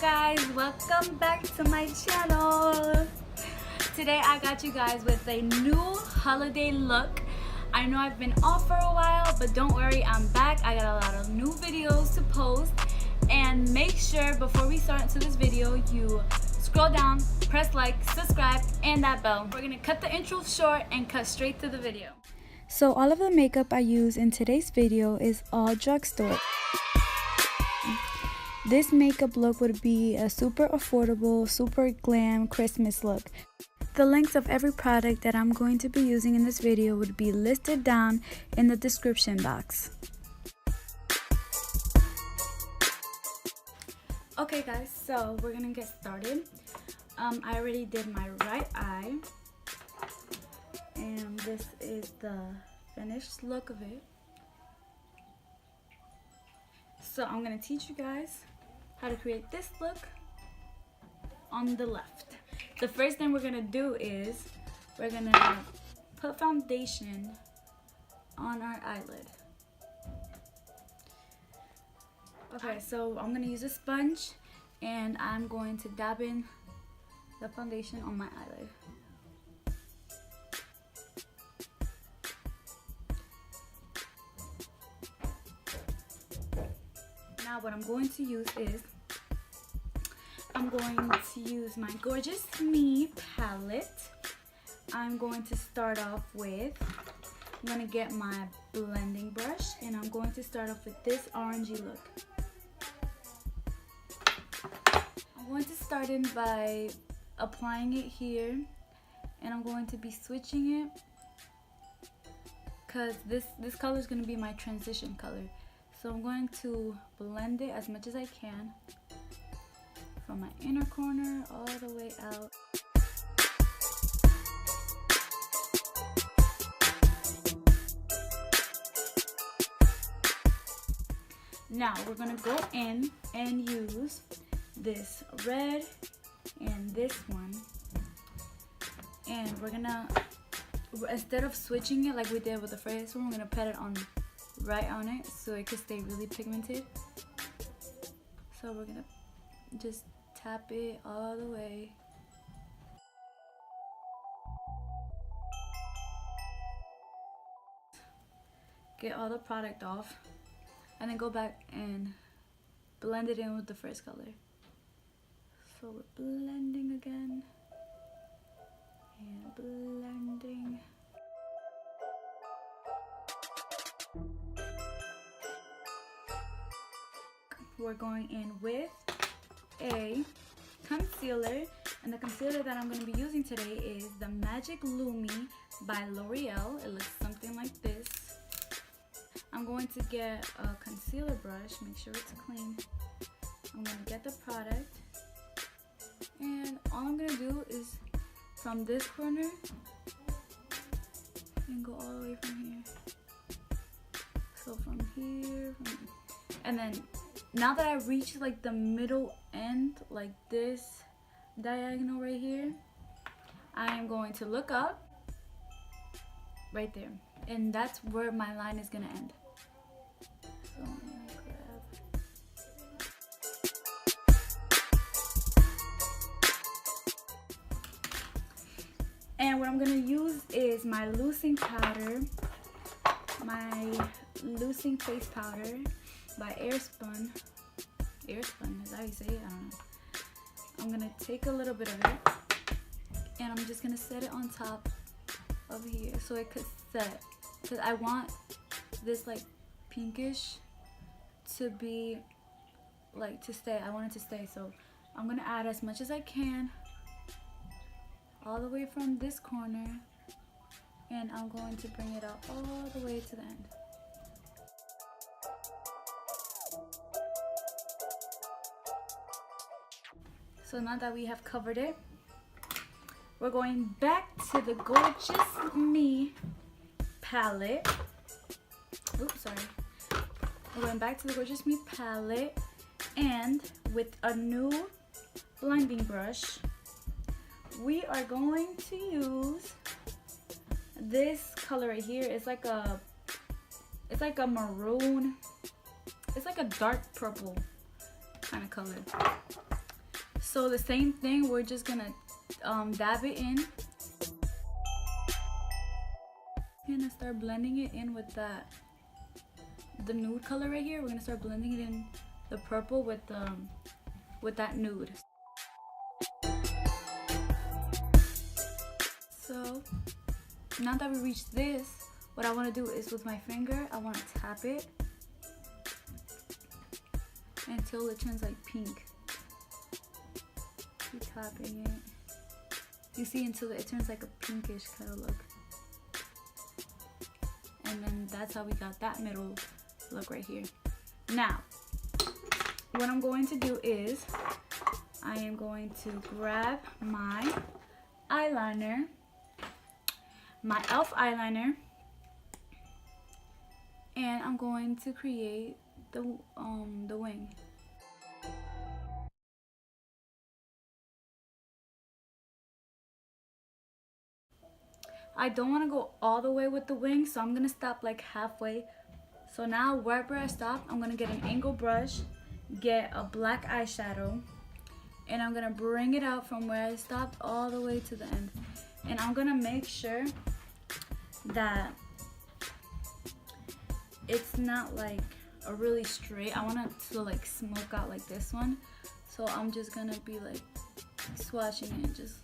guys, welcome back to my channel. Today I got you guys with a new holiday look. I know I've been off for a while, but don't worry, I'm back. I got a lot of new videos to post, and make sure before we start into this video you scroll down, press like, subscribe, and that bell. We're gonna cut the intro short and cut straight to the video. So all of the makeup I use in today's video is all Drugstore. This makeup look would be a super affordable, super glam Christmas look. The links of every product that I'm going to be using in this video would be listed down in the description box. Okay guys, so we're gonna get started. I already did my right eye, and this is the finished look of it. So I'm gonna teach you guys how to create this look on the left. The first thing we're gonna do is we're gonna put foundation on our eyelid. Okay, so I'm gonna use a sponge and I'm going to dab in the foundation on my eyelid. Now what I'm going to use is I'm going to use my Gorgeous Me palette. I'm going to start off with, I'm going to get my blending brush, and I'm going to start off with this orangey look. I'm going to start in by applying it here, and I'm going to be switching it because this color is going to be my transition color. So I'm going to blend it as much as I can from my inner corner all the way out. Now we're going to go in and use this red and this one, and we're gonna, instead of switching it like we did with the first one, we're gonna put it on right on it so it could stay really pigmented. So we're gonna just tap it all the way. Get all the product off, and then go back and blend it in with the first color. So we're blending again and blending. We're going in with a concealer, and the concealer that I'm going to be using today is the Magic Lumi by L'Oreal. It looks something like this. I'm going to get a concealer brush, make sure it's clean. I'm going to get the product, and all I'm going to do is from this corner and go all the way from here. So from here, and then now that I reach like the middle end, like this diagonal right here, I am going to look up right there, and that's where my line is gonna end. So I'm gonna grab. And what I'm gonna use is my loosing powder, my loosing face powder by Airspun. Airspun, is that how you say it? I don't know. I'm gonna take a little bit of it, and I'm just gonna set it on top of here so it could set, because I want this like pinkish to be like to stay. I want it to stay, so I'm gonna add as much as I can all the way from this corner, and I'm going to bring it out all the way to the end. So now that we have covered it, we're going back to the Gorgeous Me palette. Oops, sorry. We're going back to the Gorgeous Me palette, and with a new blending brush, we are going to use this color right here. It's like a maroon. It's like a dark purple kind of color. So the same thing, we're just gonna dab it in. I'm gonna start blending it in with the nude color right here. We're gonna start blending it in the purple with that nude. So now that we reached this, what I want to do is with my finger, I want to tap it until it turns like pink. Keep tapping it. You see, until it turns like a pinkish kind of look. And then that's how we got that middle look right here. Now, what I'm going to do is I am going to grab my eyeliner, my e.l.f. eyeliner, and I'm going to create the wing. I don't want to go all the way with the wing, so I'm gonna stop like halfway. So now wherever I stop, I'm gonna get an angle brush, get a black eyeshadow, and I'm gonna bring it out from where I stopped all the way to the end. And I'm gonna make sure that it's not like a really straight. I want it to like smoke out like this one. So I'm just gonna be like swatching it and just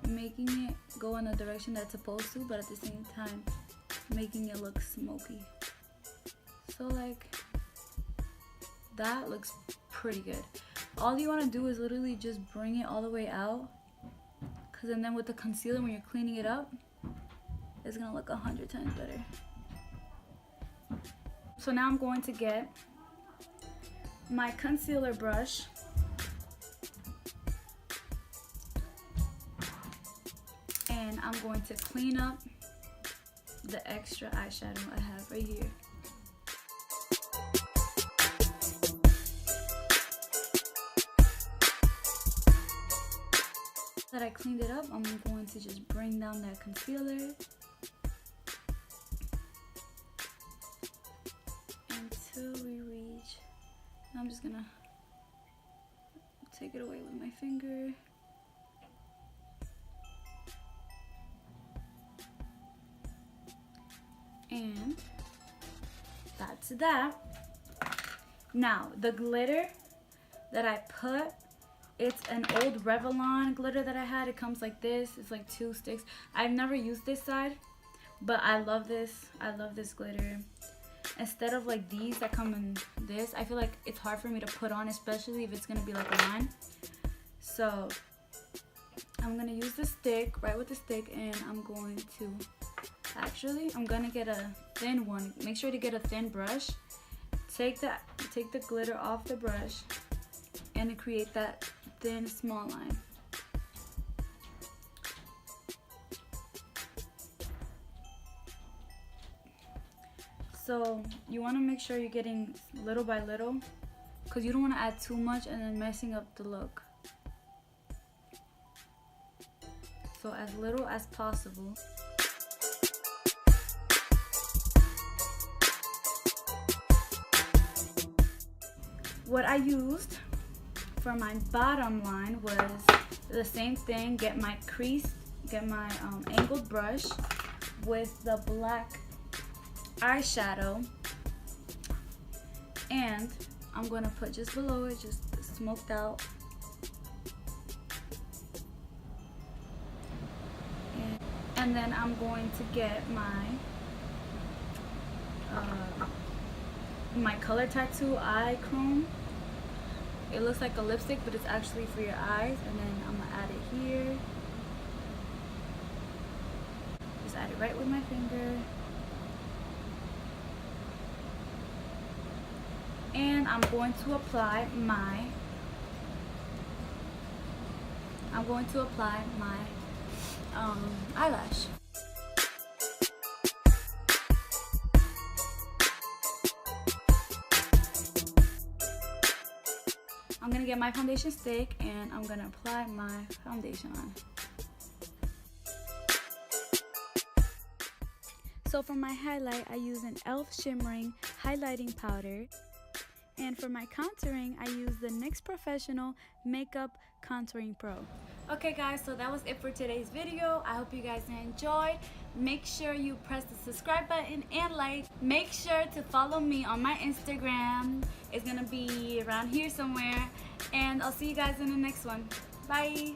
making it go in the direction that's supposed to, but at the same time making it look smoky. So like that looks pretty good. All you want to do is literally just bring it all the way out, because then with the concealer, when you're cleaning it up, it's gonna look 100 times better. So now I'm going to get my concealer brush, and I'm going to clean up the extra eyeshadow I have right here. That I cleaned it up, I'm going to just bring down that concealer until we reach. I'm just gonna take it away with my finger. And that's that. Now, the glitter that I put, it's an old Revlon glitter that I had. It comes like this. It's like 2 sticks. I've never used this side, but I love this. I love this glitter. Instead of like these that come in this, I feel like it's hard for me to put on, especially if it's gonna be like a line. So I'm gonna use the stick, right with the stick, and I'm going to, actually, I'm gonna get a thin one. Make sure to get a thin brush. Take the glitter off the brush and to create that thin small line. So you want to make sure you're getting little by little, because you don't want to add too much and then messing up the look. So as little as possible. What I used for my bottom line was the same thing. Get my crease, get my angled brush with the black eyeshadow, and I'm gonna put just below it, just smoked out. And then I'm going to get my color tattoo eye chrome. It looks like a lipstick, but it's actually for your eyes. And then I'm gonna add it here. Just add it right with my finger. And I'm going to apply my eyelash. I'm gonna get my foundation stick and I'm gonna apply my foundation on. So for my highlight, I use an e.l.f. shimmering highlighting powder, And for my contouring, I use the NYX Professional Makeup Contouring Pro. Okay guys, so that was it for today's video. I hope you guys enjoyed. Make sure you press the subscribe button and like. Make sure to follow me on my Instagram. It's gonna be around here somewhere. And I'll see you guys in the next one. Bye.